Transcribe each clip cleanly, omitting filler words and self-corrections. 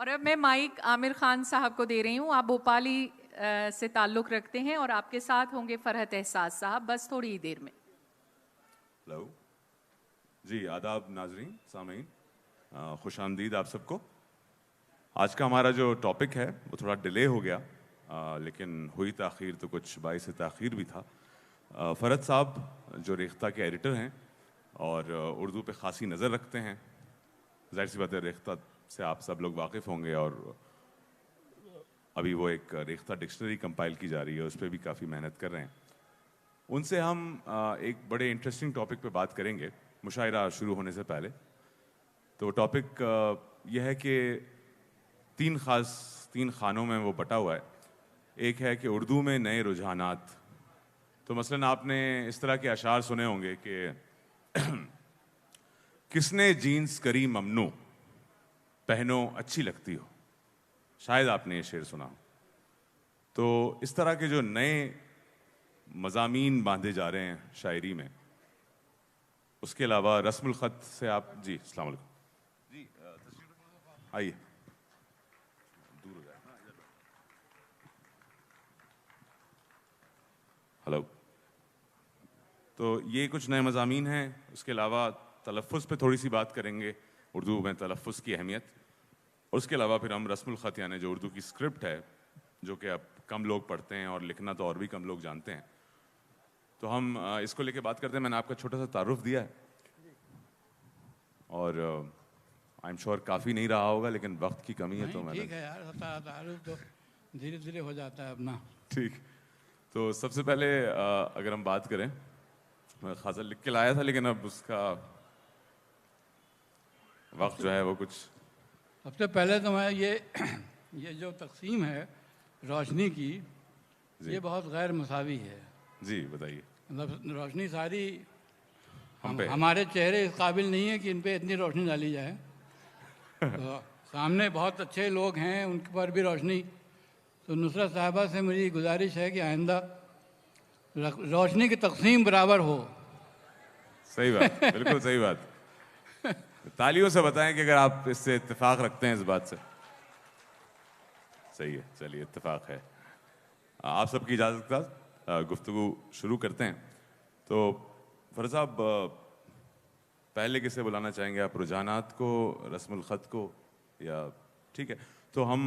और अब मैं माइक आमिर खान साहब को दे रही हूँ। आप भोपाली से ताल्लुक़ रखते हैं और आपके साथ होंगे फरहत एहसास साहब, बस थोड़ी ही देर में। हेलो जी, आदाब नाजरीन सामीन, खुश आमदीद आप सबको। आज का हमारा जो टॉपिक है वो थोड़ा डिले हो गया, लेकिन हुई ताख़ीर तो कुछ बाइस ताख़ीर भी था। फरहत साहब जो रेख्ता के एडिटर हैं और उर्दू पे ख़ासी नज़र रखते हैं, ज़ाहिर सी बात है रेख्ता से आप सब लोग वाकिफ़ होंगे और अभी वो एक रेख्ता डिक्शनरी कंपाइल की जा रही है, उस पर भी काफ़ी मेहनत कर रहे हैं। उनसे हम एक बड़े इंटरेस्टिंग टॉपिक पे बात करेंगे मुशायरा शुरू होने से पहले। तो टॉपिक यह है कि तीन खानों में वो बटा हुआ है। एक है कि उर्दू में नए रुझानात। तो मसलन आपने इस तरह के अशार सुने होंगे कि किसने जीन्स करी ममनू, पहनो अच्छी लगती हो। शायद आपने ये शेर सुना हो। तो इस तरह के जो नए मज़ामीन बांधे जा रहे हैं शायरी में, उसके अलावा रस्मुल ख़त से आप जी अस्सलाम वालेकुम जी, आइए दूर हो जाए। हेलो। तो ये कुछ नए मज़ामीन हैं। उसके अलावा तलफ़्फ़ुज़ पे थोड़ी सी बात करेंगे, उर्दू में तलफ़्फ़ुज़ की अहमियत। और उसके अलावा फिर हम रस्मुल ख़त यानी जो उर्दू की स्क्रिप्ट है, जो कि अब कम लोग पढ़ते हैं और लिखना तो और भी कम लोग जानते हैं, तो हम इसको लेके बात करते हैं। मैंने आपका छोटा सा तारुफ दिया है और आई एम श्योर काफ़ी नहीं रहा होगा, लेकिन वक्त की कमी है तो मैंने ठीक है यार, तारुफ तो धीरे धीरे हो जाता है अपना। ठीक। तो सबसे पहले अगर हम बात करें, मैं खासा लिख के लाया था लेकिन अब उसका वक्त जो है वो कुछ। सबसे पहले तो मैं ये जो तकसीम है रोशनी की, ये बहुत गैर मसावी है। जी बताइए। मतलब रोशनी सारी हम पे हमारे चेहरे इस काबिल नहीं है कि इन पे इतनी रोशनी डाली जाए। तो सामने बहुत अच्छे लोग हैं, उनके पर भी रोशनी। तो नुसरत साहिबा से मेरी गुजारिश है कि आइंदा रोशनी की तकसीम बराबर हो। सही बात, बिल्कुल सही बात। तालियों से बताएं कि अगर आप इससे इत्तेफाक रखते हैं इस बात से। सही है, चलिए इत्तेफाक है। आप सबकी इजाज़त के साथ गुफ्तगू शुरू करते हैं। तो फरज़ साहब, पहले किसे बुलाना चाहेंगे आप, रुझानात को, रस्मुल ख़त को, या ठीक है तो हम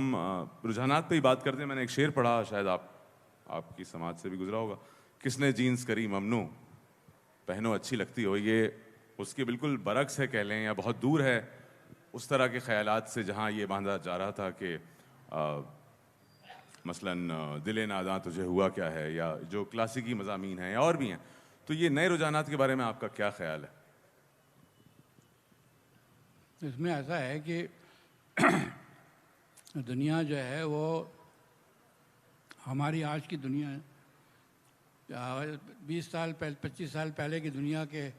रुझानात पे ही बात करते हैं। मैंने एक शेर पढ़ा, शायद आपकी समाज से भी गुजरा होगा। किसने जीन्स करी ममनू, पहनो अच्छी लगती हो। ये उसके बिल्कुल बरक्स है कह लें, या बहुत दूर है उस तरह के ख्यालात से जहाँ ये बांधा जा रहा था कि मसलन दिले नादा तुझे हुआ क्या है, या जो क्लासिकी मज़ामीन हैं या और भी हैं। तो ये नए रुझानात के बारे में आपका क्या ख्याल है? इसमें ऐसा है कि दुनिया जो है वो हमारी आज की दुनिया 20 साल पहले 25 साल पहले की दुनिया के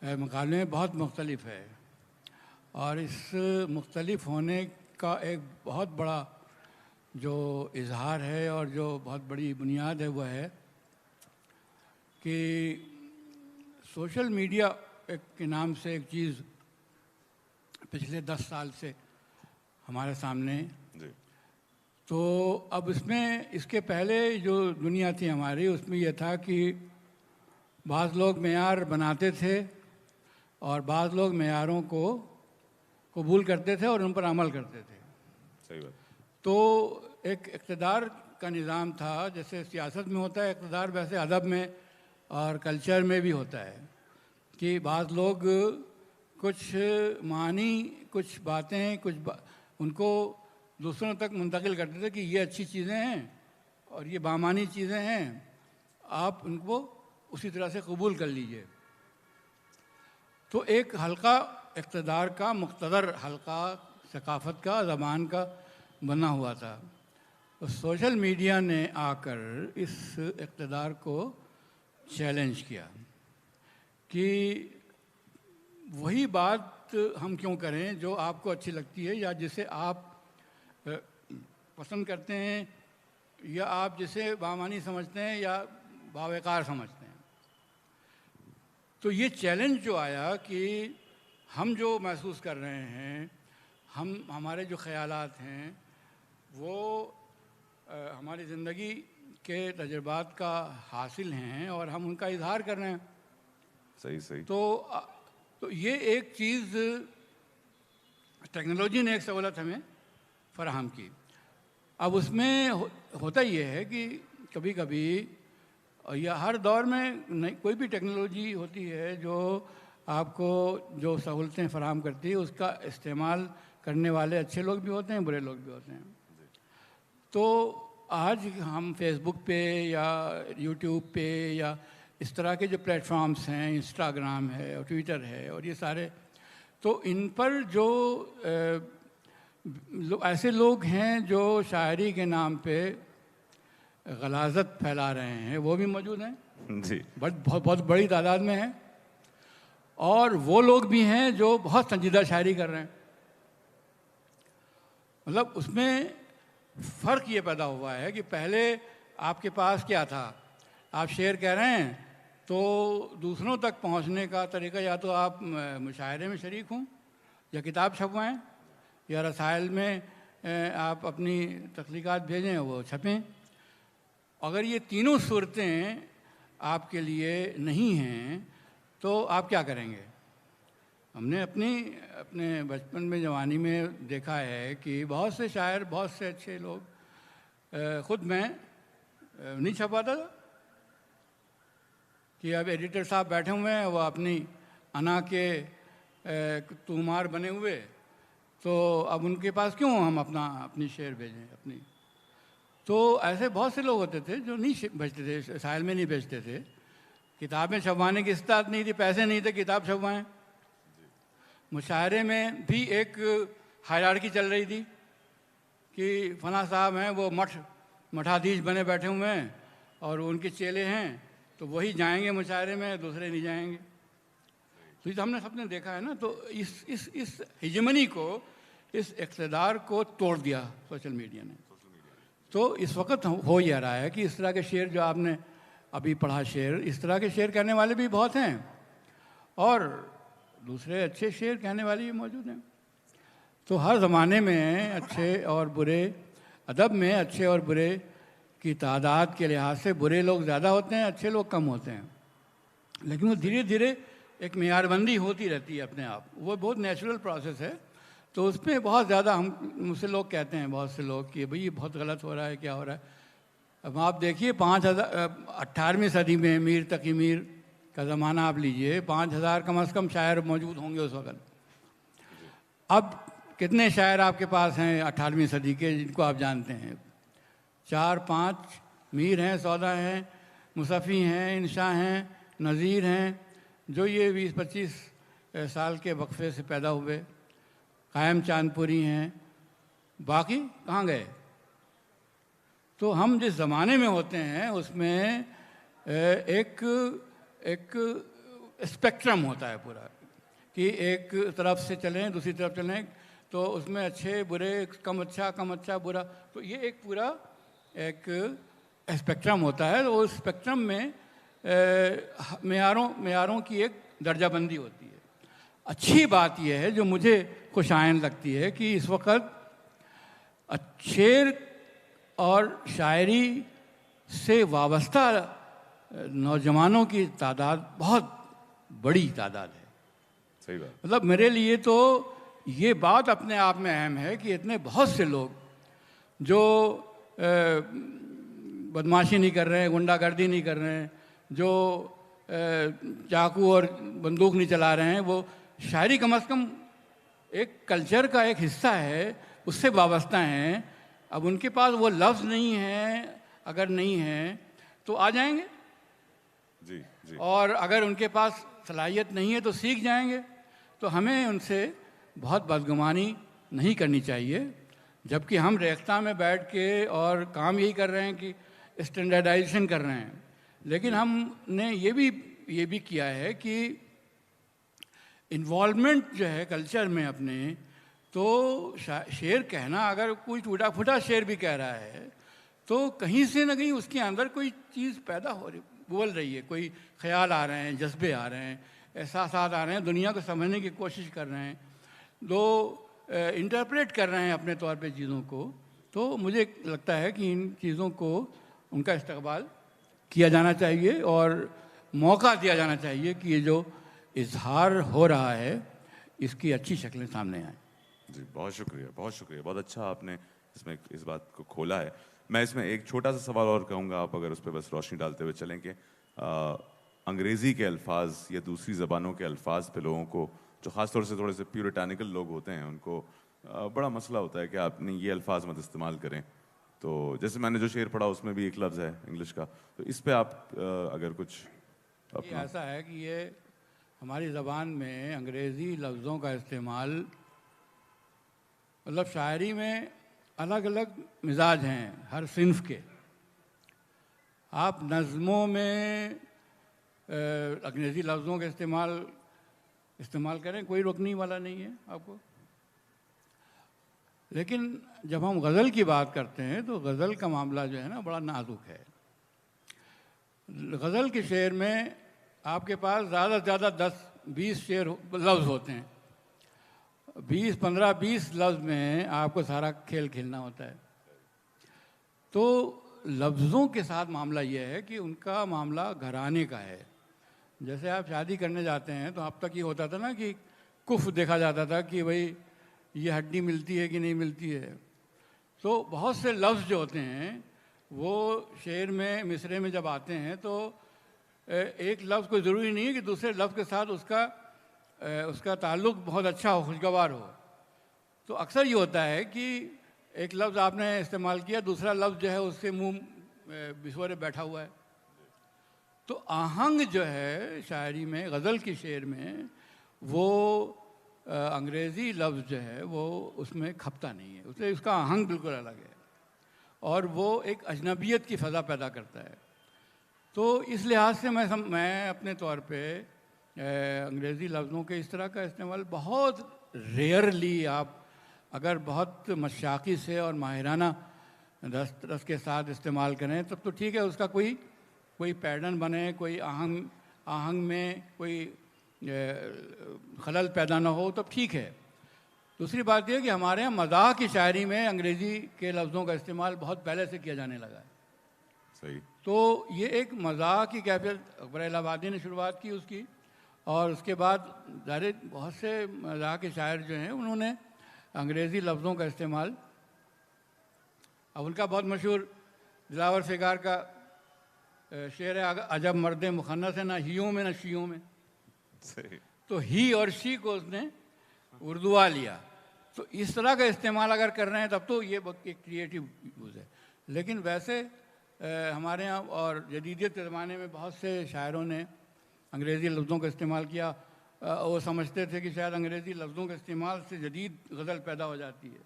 मुकाबले में बहुत मुख्तलिफ है। और इस मुख्तलिफ होने का एक बहुत बड़ा जो इजहार है और जो बहुत बड़ी बुनियाद है वह है कि सोशल मीडिया के नाम से एक चीज़ पिछले 10 साल से हमारे सामने। तो अब इसमें इसके पहले जो दुनिया थी हमारी, उसमें यह था कि बाज़ लोग मेयार बनाते थे और बाज़ लोग मेयारों को कबूल करते थे और उन पर अमल करते थे। सही बात। तो एक इक़्तिदार का निज़ाम था, जैसे सियासत में होता है इक़्तिदार, वैसे अदब में और कल्चर में भी होता है कि बाज़ लोग कुछ मानी, कुछ बातें, उनको दूसरों तक मुंतकिल करते थे कि ये अच्छी चीज़ें हैं और ये बामानी चीज़ें हैं, आप उनको उसी तरह से कबूल कर लीजिए। तो एक हल्का इक़्तिदार का, मुक़्तदर हल्का सकाफ़त का, ज़बान का बना हुआ था। तो सोशल मीडिया ने आकर इस इक़्तिदार को चैलेंज किया कि वही बात हम क्यों करें जो आपको अच्छी लगती है, या जिसे आप पसंद करते हैं, या आप जिसे बामानी समझते हैं या बावेकार समझते हैं। तो ये चैलेंज जो आया कि हम जो महसूस कर रहे हैं, हमारे जो ख़यालात हैं वो हमारी ज़िंदगी के तजुर्बात का हासिल हैं और हम उनका इजहार कर रहे हैं। सही सही। तो ये एक चीज़ टेक्नोलॉजी ने एक सहूलत हमें फ़राहम की। अब उसमें होता ये है कि कभी कभी या हर दौर में कोई भी टेक्नोलॉजी होती है जो आपको जो सहूलतें फ़राहम करती है उसका इस्तेमाल करने वाले अच्छे लोग भी होते हैं, बुरे लोग भी होते हैं। तो आज हम फेसबुक पे या यूट्यूब पे या इस तरह के जो प्लेटफॉर्म्स हैं, इंस्टाग्राम है और ट्विटर है और ये सारे, तो इन पर जो ऐसे लोग हैं जो शायरी के नाम पे गलाजत फैला रहे हैं वो भी मौजूद हैं जी। बहुत बहुत बड़ी तादाद में हैं। और वो लोग भी हैं जो बहुत संजीदा शायरी कर रहे हैं। मतलब उसमें फ़र्क ये पैदा हुआ है कि पहले आपके पास क्या था, आप शेर कह रहे हैं तो दूसरों तक पहुंचने का तरीका या तो आप मुशायरे में शरीक हों या किताब छपवाएं या रसायल में आप अपनी तख्लीक़ात भेजें वो छपें। अगर ये तीनों सूरतें आपके लिए नहीं हैं तो आप क्या करेंगे? हमने अपने बचपन में, जवानी में देखा है कि बहुत से शायर, बहुत से अच्छे लोग, ख़ुद मैं नहीं छपाता था कि अब एडिटर साहब बैठे हुए हैं, वो अपनी अना के तूमार बने हुए, तो अब उनके पास क्यों हम अपनी शेर भेजें अपनी। तो ऐसे बहुत से लोग होते थे जो नहीं भेजते थे, साहिल में नहीं भेजते थे। किताबें छपवाने की इस्तात नहीं थी, पैसे नहीं थे किताब छपवाएं। मुशायरे में भी एक हायरार्की चल रही थी कि फला साहब हैं वो मठाधीश बने बैठे हुए हैं और उनके चेले हैं तो वही जाएंगे मुशायरे में, दूसरे नहीं जाएंगे। तो ये हमने सबने देखा है ना। तो इस हिजमनी को, इस इक़्तिदार को तोड़ दिया सोशल मीडिया ने। तो इस वक्त हो यह रहा है कि इस तरह के शेर जो आपने अभी पढ़ा शेर, इस तरह के शेर कहने वाले भी बहुत हैं और दूसरे अच्छे शेर कहने वाले भी मौजूद हैं। तो हर ज़माने में अच्छे और बुरे, अदब में अच्छे और बुरे की तादाद के लिहाज से बुरे लोग ज़्यादा होते हैं, अच्छे लोग कम होते हैं। लेकिन वो धीरे धीरे एक मेयारबंदी होती रहती है अपने आप, वो बहुत नेचुरल प्रोसेस है। तो उसमें बहुत ज़्यादा मुझसे लोग कहते हैं, बहुत से लोग, कि भाई ये बहुत गलत हो रहा है, क्या हो रहा है। अब आप देखिए 18वीं सदी में मीर तकी मीर का ज़माना आप लीजिए, 5000 कम से कम शायर मौजूद होंगे उस वक़्त। अब कितने शायर आपके पास हैं 18वीं सदी के जिनको आप जानते हैं? 4-5 मीर हैं, सौदा हैं, मुसफ़ी हैं, इंशा हैं, नज़ीर हैं, जो ये 20-25 साल के वक्फे से पैदा हुए। कायम चांदपुरी हैं, बाकी कहाँ गए? तो हम जिस ज़माने में होते हैं उसमें एक स्पेक्ट्रम होता है पूरा, कि एक तरफ से चलें दूसरी तरफ चलें, तो उसमें अच्छे बुरे, कम अच्छा बुरा, तो ये एक पूरा एक स्पेक्ट्रम होता है। तो उस स्पेक्ट्रम में मेयारों की एक दर्जाबंदी होती है। अच्छी बात यह है जो मुझे खुशाइन लगती है कि इस वक्त शेर और शायरी से वाबस्ता नौजवानों की तादाद बहुत बड़ी तादाद है। सही बात। मतलब मेरे लिए तो ये बात अपने आप में अहम है कि इतने बहुत से लोग जो बदमाशी नहीं कर रहे हैं, गुंडागर्दी नहीं कर रहे हैं, जो चाकू और बंदूक नहीं चला रहे हैं, वो शायरी कम से कम एक कल्चर का एक हिस्सा है, उससे वाबस्ता हैं। अब उनके पास वो लफ्ज़ नहीं है, अगर नहीं है तो आ जाएंगे जी जी। और अगर उनके पास सलाहियत नहीं है तो सीख जाएंगे। तो हमें उनसे बहुत बदगुमानी नहीं करनी चाहिए, जबकि हम रेख्ता में बैठ के और काम यही कर रहे हैं कि स्टैंडर्डाइजेशन कर रहे हैं। लेकिन हमने ये भी किया है कि इन्वॉल्वमेंट जो है कल्चर में अपने, तो शेर कहना, अगर कोई टूटा फूटा शेर भी कह रहा है तो कहीं से ना कहीं उसके अंदर कोई चीज़ पैदा बोल रही है, कोई ख्याल आ रहे हैं, जज्बे आ रहे हैं, एहसास आ रहे हैं, दुनिया को समझने की कोशिश कर रहे हैं। तो इंटरप्रेट कर रहे हैं अपने तौर पे चीज़ों को, तो मुझे लगता है कि इन चीज़ों को उनका इस्तकबाल किया जाना चाहिए और मौका दिया जाना चाहिए कि ये जो इजहार हो रहा है इसकी अच्छी शक्लें सामने आएँ। जी, बहुत शुक्रिया, बहुत शुक्रिया। बहुत अच्छा आपने इसमें इस बात को खोला है। मैं इसमें एक छोटा सा सवाल और कहूँगा, आप अगर उस पर बस रोशनी डालते हुए चलें कि अंग्रेज़ी के अल्फाज या दूसरी ज़बानों के अल्फाज पे लोगों को, जो ख़ास तौर से थोड़े से प्यूरिटानिकल लोग होते हैं, उनको बड़ा मसला होता है कि आपने ये अल्फाज मत इस्तेमाल करें। तो जैसे मैंने जो शेर पढ़ा उसमें भी एक लफ्ज़ है इंग्लिश का, तो इस पे आप अगर कुछ ये ऐसा है कि ये हमारी ज़बान में अंग्रेज़ी लफ्ज़ों का इस्तेमाल, मतलब शायरी में अलग अलग मिजाज हैं हर सिन्फ के। आप नज़मों में अंग्रेज़ी लफ्ज़ों का इस्तेमाल करें, कोई रोकने वाला नहीं है आपको। लेकिन जब हम गज़ल की बात करते हैं तो गज़ल का मामला जो है ना बड़ा नाजुक है। गज़ल के शेर में आपके पास ज़्यादा से ज़्यादा 10-20 लफ्ज़ होते हैं। 15-20 लफ्ज़ में आपको सारा खेल खेलना होता है। तो लफ्ज़ों के साथ मामला ये है कि उनका मामला घराने का है। जैसे आप शादी करने जाते हैं तो अब तक ये होता था ना कि कुफ देखा जाता था कि भाई ये हड्डी मिलती है कि नहीं मिलती है। तो बहुत से लफ्ज़ जो होते हैं वो शेर में, मिसरे में जब आते हैं तो एक लफ्ज़ को ज़रूरी नहीं है कि दूसरे लफ्ज़ के साथ उसका ताल्लुक़ बहुत अच्छा हो, खुशगवार हो। तो अक्सर ये होता है कि एक लफ्ज़ आपने इस्तेमाल किया, दूसरा लफ्ज़ जो है उससे मुंह बिसोरे बैठा हुआ है। तो आहंग जो है शायरी में, गज़ल की शेर में, वो अंग्रेज़ी लफ्ज़ जो है वो उसमें खपता नहीं है, उससे उसका आहंग बिल्कुल अलग है और वो एक अजनबियत की फ़ज़ा पैदा करता है। तो इस लिहाज से मैं अपने तौर पे अंग्रेज़ी लफ्ज़ों के इस तरह का इस्तेमाल बहुत रेयरली, आप अगर बहुत मशाकी से और माहिराना रस के साथ इस्तेमाल करें तब तो ठीक है, उसका कोई पैटर्न बने, कोई आहंग में कोई खलल पैदा ना हो तब ठीक है। दूसरी बात यह कि हमारे यहाँ मज़ाह की शायरी में अंग्रेज़ी के लफ्ज़ों का इस्तेमाल बहुत पहले से किया जाने लगा है। सही। तो ये एक मज़ाह की कैफियत अकबर इलाहाबादी ने शुरुआत की उसकी, और उसके बाद ज़ाहिर बहुत से मज़ाह के शायर जो हैं उन्होंने अंग्रेज़ी लफ्ज़ों का इस्तेमाल, अब उनका बहुत मशहूर दिलावर फ़िगार का शेर है, अजब मर्द मुखन्नस है, ना हियों में ना शीयों में। सही। तो ही और शी को उसने उर्दुआ लिया। तो इस तरह का इस्तेमाल अगर कर रहे हैं तब तो ये एक क्रिएटिव यूज़ है। लेकिन वैसे हमारे यहाँ और जदीदियत के ज़माने में बहुत से शायरों ने अंग्रेज़ी लफ्ज़ों का इस्तेमाल किया। वो समझते थे कि शायद अंग्रेज़ी लफ्ज़ों के इस्तेमाल से जदीद गज़ल पैदा हो जाती है।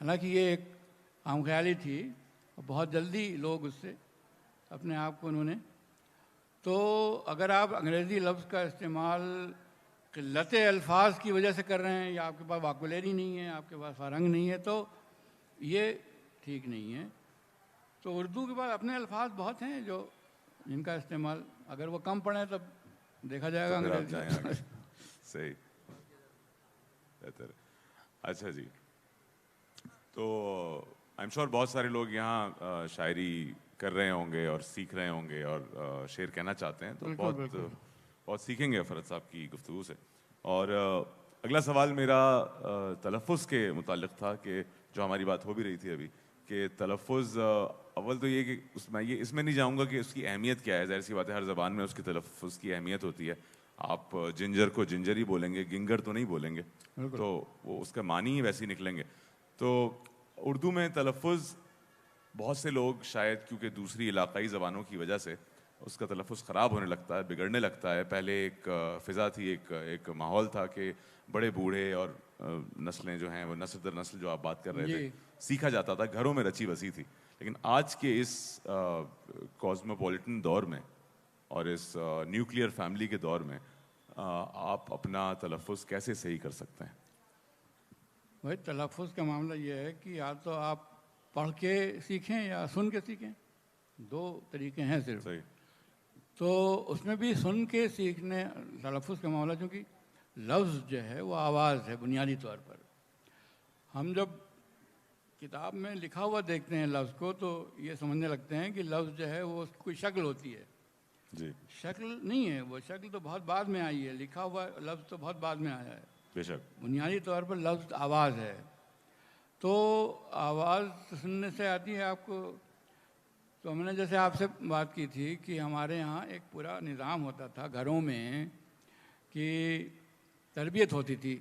हालांकि ये एक आम ख्याली थी, बहुत जल्दी लोग उससे अपने आप को उन्होंने, तो अगर आप अंग्रेज़ी लफ्ज़ का इस्तेमाल क़िल्लत अल्फाज की वजह से कर रहे हैं या आपके पास वाकुलरी नहीं है, आपके पास फारंग नहीं है, तो ये ठीक नहीं है। तो उर्दू के पास अपने अल्फाज बहुत हैं जो जिनका इस्तेमाल अगर वो कम पड़े तब देखा जाएगा तो फिर आप अंग्रेज़ी। जाएं आगे। सही, बेहतर। अच्छा जी, तो आई एम श्योर बहुत सारे लोग यहाँ शायरी कर रहे होंगे और सीख रहे होंगे और शेर कहना चाहते हैं, तो बहुत सीखेंगे फरहत साहब की गुफ्तगू से। और अगला सवाल मेरा तलफ़्फ़ुज़ के मुतालिक था कि जो हमारी बात हो भी रही थी अभी कि तलफ़्फ़ुज़, अव्वल तो ये कि इसमें नहीं जाऊँगा कि उसकी अहमियत क्या है। ज़ाहिर सी बात है हर ज़बान में उसकी तलफ़्फ़ुज़ की अहमियत होती है। आप जिंजर को जिंजर ही बोलेंगे, गिंगर तो नहीं बोलेंगे, तो वो उसका मानी ही वैसे ही निकलेंगे। तो उर्दू में तलफ़्फ़ुज़ बहुत से लोग शायद क्योंकि दूसरी इलाक़ाई ज़बानों की वजह से उसका तलफ़्फ़ुज़ ख़राब होने लगता है, बिगड़ने लगता है। पहले एक फ़िज़ा थी, एक माहौल था कि बड़े बूढ़े और नस्लें जो हैं वो नस्ल दर नस्ल जो आप बात कर रहे थे सीखा जाता था, घरों में रची बसी थी। लेकिन आज के इस कॉस्मोपॉलिटन दौर में और इस न्यूक्लियर फैमिली के दौर में आप अपना तलफ़्फ़ुज़ कैसे सही कर सकते हैं? भाई तलफ़्फ़ुज़ का मामला ये है कि या तो आप पढ़ के सीखें या सुन के सीखें, दो तरीके हैं सिर्फ। सही। तो उसमें भी सुन के सीखने तलफ़्फ़ुज़ का मामला, क्योंकि लफ्ज़ जो है वो आवाज़ है बुनियादी तौर पर। हम जब किताब में लिखा हुआ देखते हैं लफ्ज़ को तो ये समझने लगते हैं कि लफ्ज़ जो है वो उसकी कोई शक्ल होती है। जी शक्ल नहीं है, वो शक्ल तो बहुत बाद में आई है, लिखा हुआ लफ्ज़ तो बहुत बाद में आया है। बेशक। बुनियादी तौर पर लफ्ज़ आवाज़ है, तो आवाज़ सुनने से आती है आपको। तो हमने जैसे आपसे बात की थी कि हमारे यहाँ एक पूरा निज़ाम होता था घरों में कि तरबियत होती थी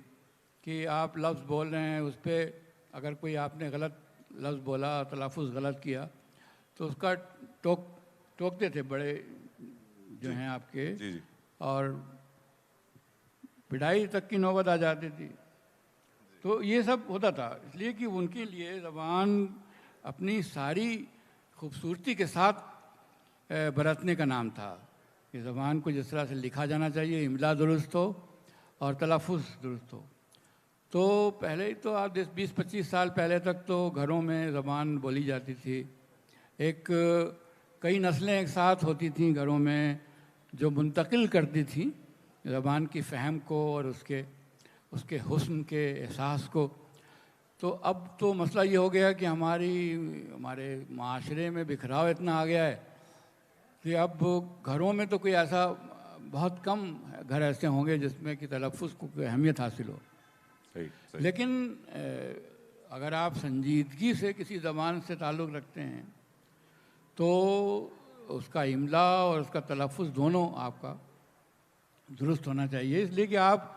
कि आप लफ्ज़ बोल रहे हैं, उस पर अगर कोई आपने गलत लफ्ज़ बोला, तलफ़ुज़ गलत किया तो उसका टोकते थे बड़े जो हैं आपके, जी जी और पिटाई तक की नौबत आ जाती थी। तो ये सब होता था इसलिए कि उनके लिए ज़बान अपनी सारी खूबसूरती के साथ बरतने का नाम था कि ज़बान को जिस तरह से लिखा जाना चाहिए, इमला दुरुस्त हो और तलफ़ुज़ दुरुस्त हो। तो पहले ही तो आप 20-25 साल पहले तक तो घरों में ज़बान बोली जाती थी। एक कई नस्लें एक साथ होती थीं घरों में जो मुंतकिल करती थी ज़बान की फ़हम को और उसके हुस्न के एहसास को। तो अब तो मसला ये हो गया कि हमारे माशरे में बिखराव इतना आ गया है कि अब घरों में तो कोई ऐसा बहुत कम घर ऐसे होंगे जिसमें कि तलफ़ुज़ को कोई अहमियत हासिल हो। सही सही। लेकिन अगर आप संजीदगी से किसी ज़बान से ताल्लुक़ रखते हैं तो उसका इमला और उसका तलफ़ुज़ दोनों आपका दुरुस्त होना चाहिए। इसलिए कि आप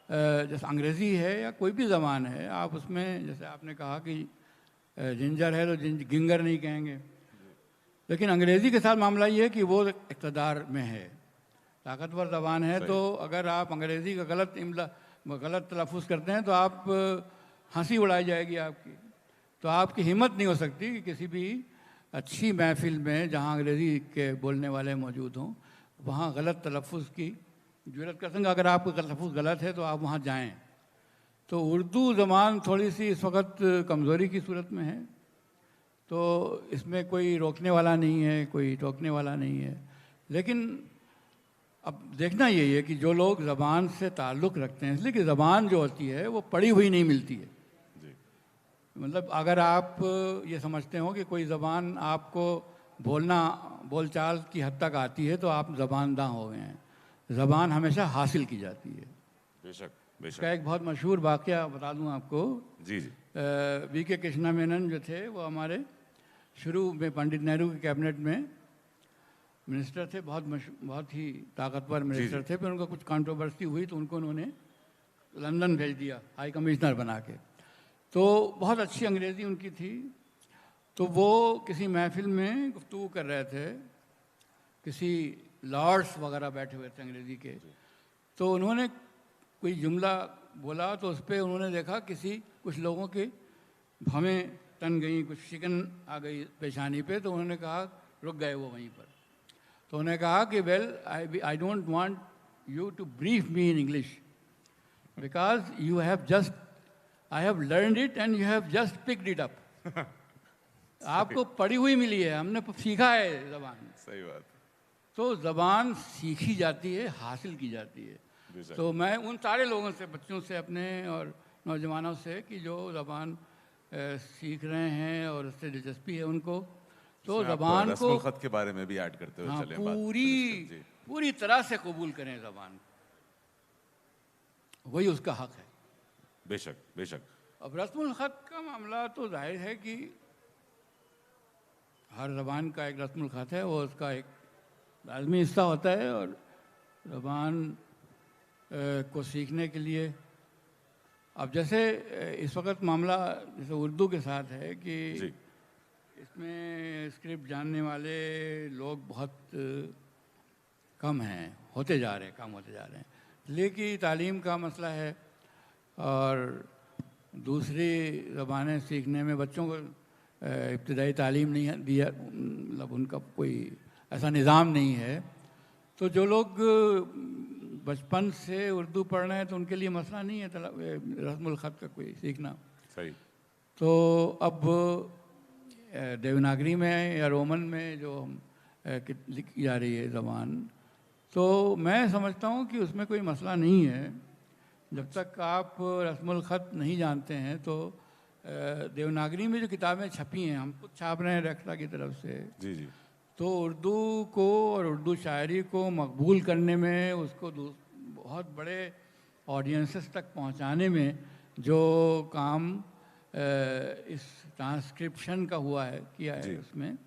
जैसे अंग्रेज़ी है या कोई भी ज़बान है, आप उसमें जैसे आपने कहा कि जिंजर है तो गिंगर नहीं कहेंगे, लेकिन अंग्रेज़ी के साथ मामला ये है कि वो इक़्तिदार में है, ताकतवर ज़बान है। तो अगर आप अंग्रेज़ी का गलत तलफ़ुज़ करते हैं तो आप हंसी उड़ाई जाएगी आपकी। तो आपकी हिम्मत नहीं हो सकती कि किसी भी अच्छी महफ़िल में जहाँ अंग्रेज़ी के बोलने वाले मौजूद हों वहाँ गलत तलफ़ुज़ की जुर्रत कर सकें। अगर आपका तलफ़ुज़ गलत है तो आप वहाँ जाएं। तो उर्दू ज़बान थोड़ी सी इस वक्त कमज़ोरी की सूरत में है, तो इसमें कोई रोकने वाला नहीं है, कोई टोकने वाला नहीं है। लेकिन अब देखना यही है कि जो लोग ज़बान से ताल्लुक़ रखते हैं, इसलिए कि ज़बान जो होती है वो पढ़ी हुई नहीं मिलती है। जी मतलब अगर आप ये समझते हो कि कोई ज़बान आपको बोलचाल की हद तक आती है तो आप ज़बानदां हो गए हैं। ज़बान हमेशा हासिल की जाती है। बेशक इसका बेशक। एक बहुत मशहूर वाक़या बता दूं आपको। जी जी वी.के. कृष्णा मेनन जो थे वो हमारे शुरू में पंडित नेहरू की कैबिनेट में मिनिस्टर थे, बहुत ही ताकतवर मिनिस्टर थे। फिर उनका कुछ कंट्रोवर्सी हुई तो उन्होंने लंदन भेज दिया हाई कमिश्नर बना के। तो बहुत अच्छी अंग्रेज़ी उनकी थी। तो वो किसी महफ़िल में गुफ्तगू कर रहे थे, किसी लॉर्ड्स वगैरह बैठे हुए थे अंग्रेज़ी के। तो उन्होंने कोई जुमला बोला तो उस पर उन्होंने देखा कुछ लोगों के भवें तन गई, कुछ शिकन आ गई पेशानी पे। तो उन्होंने कहा, रुक गए वो वहीं पर। तो उन्होंने कहा कि well I don't want you to brief me in English because I have learned it and you have just picked it up. आपको पढ़ी हुई मिली है, हमने सीखा है ज़बान। सही बात। तो ज़बान सीखी जाती है, हासिल की जाती है। तो मैं उन सारे लोगों से, बच्चों से अपने और नौजवानों से कि जो ज़बान सीख रहे हैं और उससे दिलचस्पी है उनको, तो ज़बान को रस्मुल ख़त के बारे में भी ऐड करते हुए चलें बात। पूरी तरह से कबूल करें ज़बान, वही उसका हक़ है। बेशक बेशक। अब रस्मुल ख़त का मामला तो जाहिर है कि हर ज़बान का एक रस्मुल ख़त है, वो उसका एक लाज़मी हिस्सा होता है। और ज़बान को सीखने के लिए अब जैसे इस वक्त मामला जैसे उर्दू के साथ है कि इसमें स्क्रिप्ट जानने वाले लोग बहुत कम हैं, कम होते जा रहे हैं। लेकिन तालीम का मसला है और दूसरी ज़बानें सीखने में बच्चों को इब्तिदाई तालीम नहीं दिया, मतलब उनका कोई ऐसा निज़ाम नहीं है। तो जो लोग बचपन से उर्दू पढ़ रहे हैं तो उनके लिए मसला नहीं है रस्मुल ख़त का कोई सीखना। सही। तो अब देवनागरी में या रोमन में जो लिखी जा रही है ज़बान, तो मैं समझता हूँ कि उसमें कोई मसला नहीं है। जब तक आप रस्मुल ख़त नहीं जानते हैं तो देवनागरी में जो किताबें छपी हैं, हम खुद छाप रहे हैं रेख्ता की तरफ से, जी जी तो उर्दू को और उर्दू शायरी को मकबूल करने में, उसको बहुत बड़े ऑडियंसेस तक पहुंचाने में जो काम इस ट्रांसक्रिप्शन का हुआ है, किया है उसमें,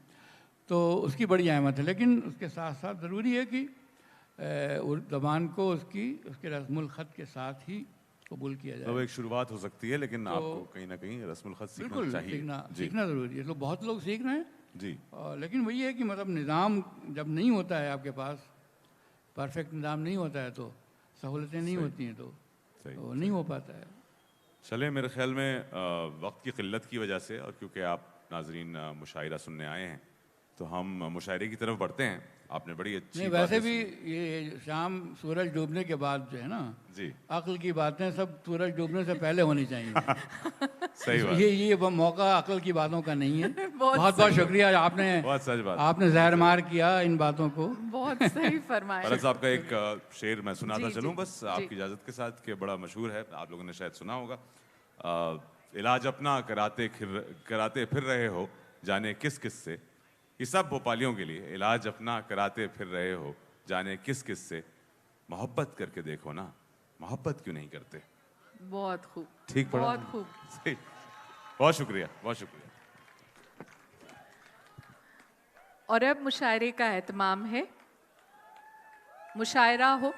तो उसकी बड़ी अहमियत है। लेकिन उसके साथ साथ ज़रूरी है कि ज़बान को उसके रस्मुल ख़त के साथ ही कबूल किया जाए। तो एक शुरुआत हो सकती है, लेकिन आपको कहीं ना कहीं रस्मुल ख़त सीखना बिल्कुल चाहिए। सीखना ज़रूरी है। तो बहुत लोग सीख रहे हैं जी। लेकिन वही है कि मतलब निज़ाम जब नहीं होता है आपके पास, परफेक्ट निज़ाम नहीं होता है, तो सहूलतें नहीं होती हैं, तो नहीं हो पाता है। चले, मेरे ख्याल में वक्त की किल्लत की वजह से, और क्योंकि आप नाजरीन मुशायरा सुनने आए हैं, तो हम मुशायरे की तरफ बढ़ते हैं। आपने बड़ी अच्छी नहीं, वैसे भी ये शाम सूरज डूबने के बाद जो है ना जी, अक्ल की बातें सब सूरज डूबने से पहले होनी चाहिए। सही बात। ये मौका अक्ल की बातों का नहीं है। बहुत बहुत शुक्रिया, आपने बहुत सच बात, आपने ज़हर मार किया इन बातों को। बहुत सही फरमाया। फरहत साहब का एक शेर मैं सुनाता जी, चलूं जी, बस जी। आपकी इजाज़त के साथ, कि बड़ा मशहूर है, आप लोगों ने शायद सुना होगा। इलाज अपना कराते फिर रहे हो जाने किस किस से। ये सब भोपालियों के लिए, इलाज अपना कराते फिर रहे हो जाने किस किस से। मोहब्बत करके देखो ना, मोहब्बत क्यों नहीं करते। बहुत खूब, ठीक पढ़ा? बहुत खूब। सही। बहुत शुक्रिया, बहुत शुक्रिया। और अब मुशायरे का एहतमाम है। मुशायरा हो